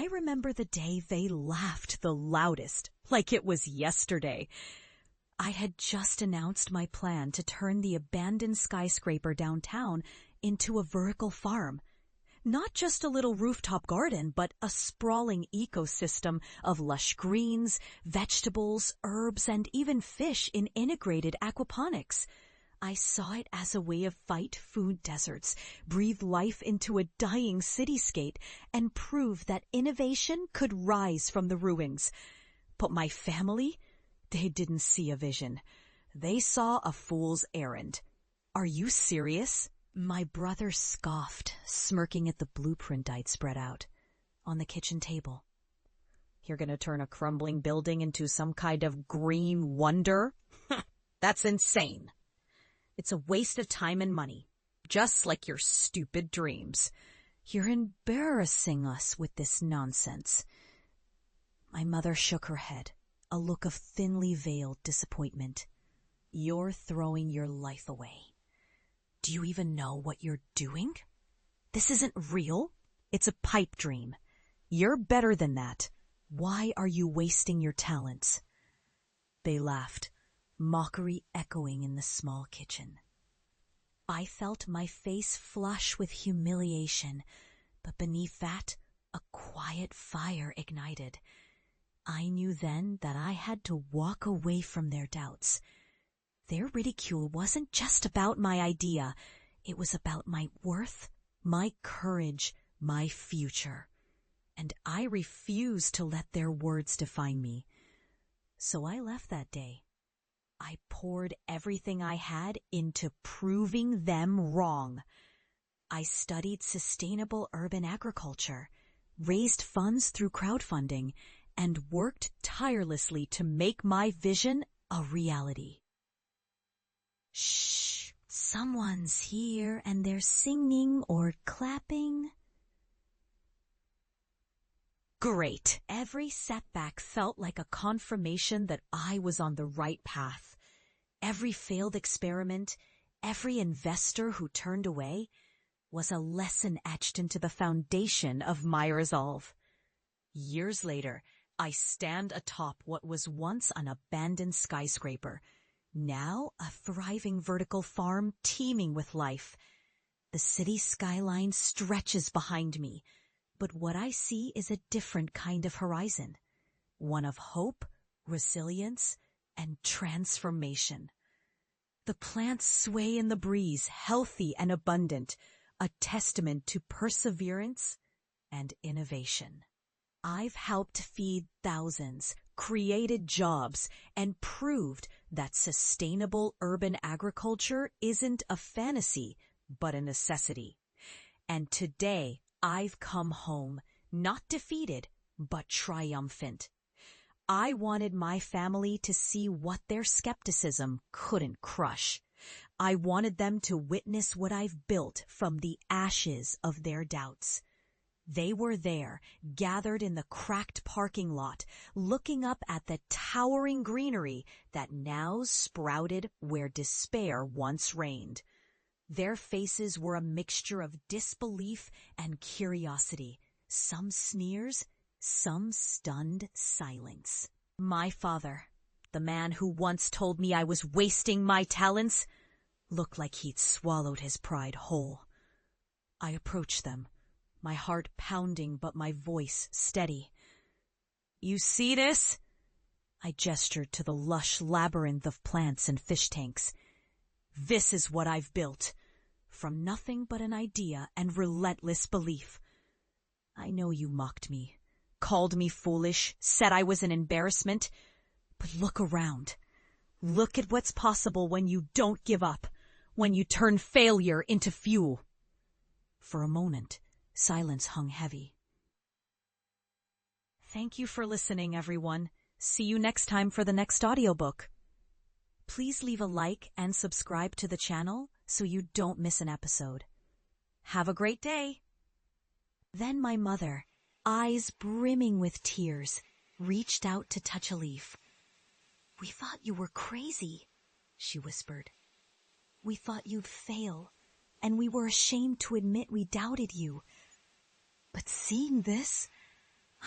I remember the day they laughed the loudest, like it was yesterday. I had just announced my plan to turn the abandoned skyscraper downtown into a vertical farm. Not just a little rooftop garden, but a sprawling ecosystem of lush greens, vegetables, herbs, and even fish in integrated aquaponics. I saw it as a way to fight food deserts, breathe life into a dying cityscape, and prove that innovation could rise from the ruins. But my family, they didn't see a vision. They saw a fool's errand. Are you serious? My brother scoffed, smirking at the blueprint I'd spread out on the kitchen table. You're gonna turn a crumbling building into some kind of green wonder? That's insane. It's a waste of time and money, just like your stupid dreams. You're embarrassing us with this nonsense. My mother shook her head, a look of thinly veiled disappointment. You're throwing your life away. Do you even know what you're doing? This isn't real. It's a pipe dream. You're better than that. Why are you wasting your talents? They laughed, mockery echoing in the small kitchen. I felt my face flush with humiliation, but beneath that, a quiet fire ignited. I knew then that I had to walk away from their doubts. Their ridicule wasn't just about my idea. It was about my worth, my courage, my future. And I refused to let their words define me. So I left that day. I poured everything I had into proving them wrong. I studied sustainable urban agriculture, raised funds through crowdfunding, and worked tirelessly to make my vision a reality. Shh, someone's here and they're singing or clapping. Great. Every setback felt like a confirmation that I was on the right path. Every failed experiment, every investor who turned away, was a lesson etched into the foundation of my resolve. Years later, I stand atop what was once an abandoned skyscraper, now a thriving vertical farm teeming with life. The city skyline stretches behind me, but what I see is a different kind of horizon, one of hope, resilience, and transformation. The plants sway in the breeze, healthy and abundant, a testament to perseverance and innovation. I've helped feed thousands, created jobs, and proved that sustainable urban agriculture isn't a fantasy, but a necessity. And today, I've come home, not defeated, but triumphant. I wanted my family to see what their skepticism couldn't crush. I wanted them to witness what I've built from the ashes of their doubts. They were there, gathered in the cracked parking lot, looking up at the towering greenery that now sprouted where despair once reigned. Their faces were a mixture of disbelief and curiosity, some sneers, some stunned silence. My father, the man who once told me I was wasting my talents, looked like he'd swallowed his pride whole. I approached them, my heart pounding but my voice steady. You see this? I gestured to the lush labyrinth of plants and fish tanks. This is what I've built, from nothing but an idea and relentless belief. I know you mocked me, called me foolish, said I was an embarrassment, but look around. Look at what's possible when you don't give up, when you turn failure into fuel. For a moment, silence hung heavy. Thank you for listening, everyone. See you next time for the next audiobook. Please leave a like and subscribe to the channel so you don't miss an episode. Have a great day. Then my mother, eyes brimming with tears, reached out to touch a leaf. We thought you were crazy, she whispered. We thought you'd fail, and we were ashamed to admit we doubted you. But seeing this,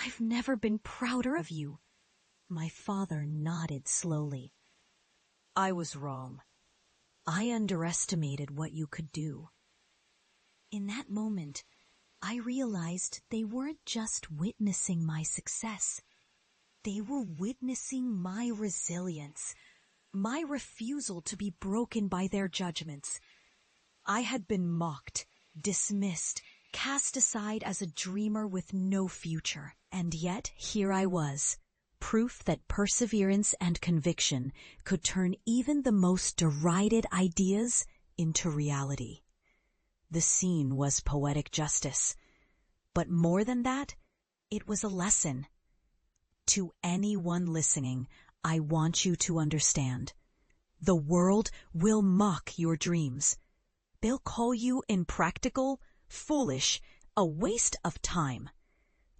I've never been prouder of you." My father nodded slowly. "I was wrong. I underestimated what you could do." In that moment, I realized they weren't just witnessing my success. They were witnessing my resilience, my refusal to be broken by their judgments. I had been mocked, dismissed, cast aside as a dreamer with no future. And yet, here I was, proof that perseverance and conviction could turn even the most derided ideas into reality. The scene was poetic justice. But more than that, it was a lesson. To anyone listening, I want you to understand. The world will mock your dreams. They'll call you impractical, foolish, a waste of time.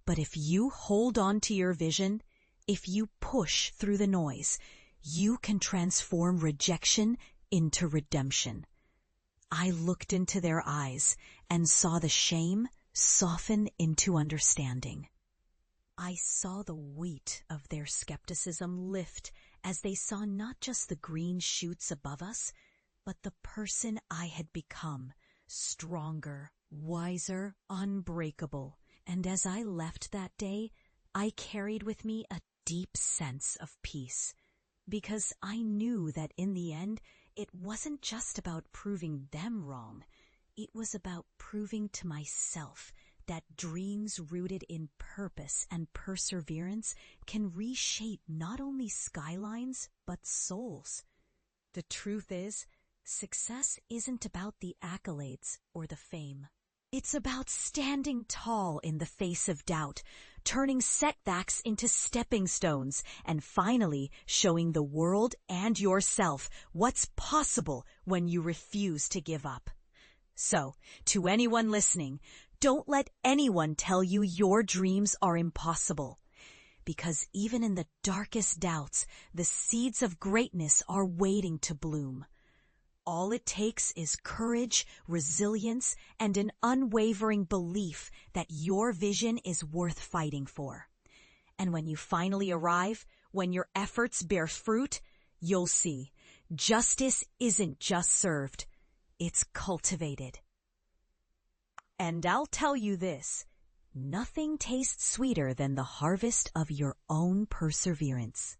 But if you hold on to your vision, if you push through the noise, you can transform rejection into redemption. I looked into their eyes and saw the shame soften into understanding. I saw the weight of their skepticism lift as they saw not just the green shoots above us, but the person I had become, stronger, wiser, unbreakable. And as I left that day, I carried with me a deep sense of peace, because I knew that in the end, it wasn't just about proving them wrong. It was about proving to myself that dreams rooted in purpose and perseverance can reshape not only skylines, but souls. The truth is, success isn't about the accolades or the fame. It's about standing tall in the face of doubt, turning setbacks into stepping stones, and finally showing the world and yourself what's possible when you refuse to give up. So, to anyone listening, don't let anyone tell you your dreams are impossible. Because even in the darkest doubts, the seeds of greatness are waiting to bloom. All it takes is courage, resilience, and an unwavering belief that your vision is worth fighting for. And when you finally arrive, when your efforts bear fruit, you'll see justice isn't just served, it's cultivated. And I'll tell you this, nothing tastes sweeter than the harvest of your own perseverance.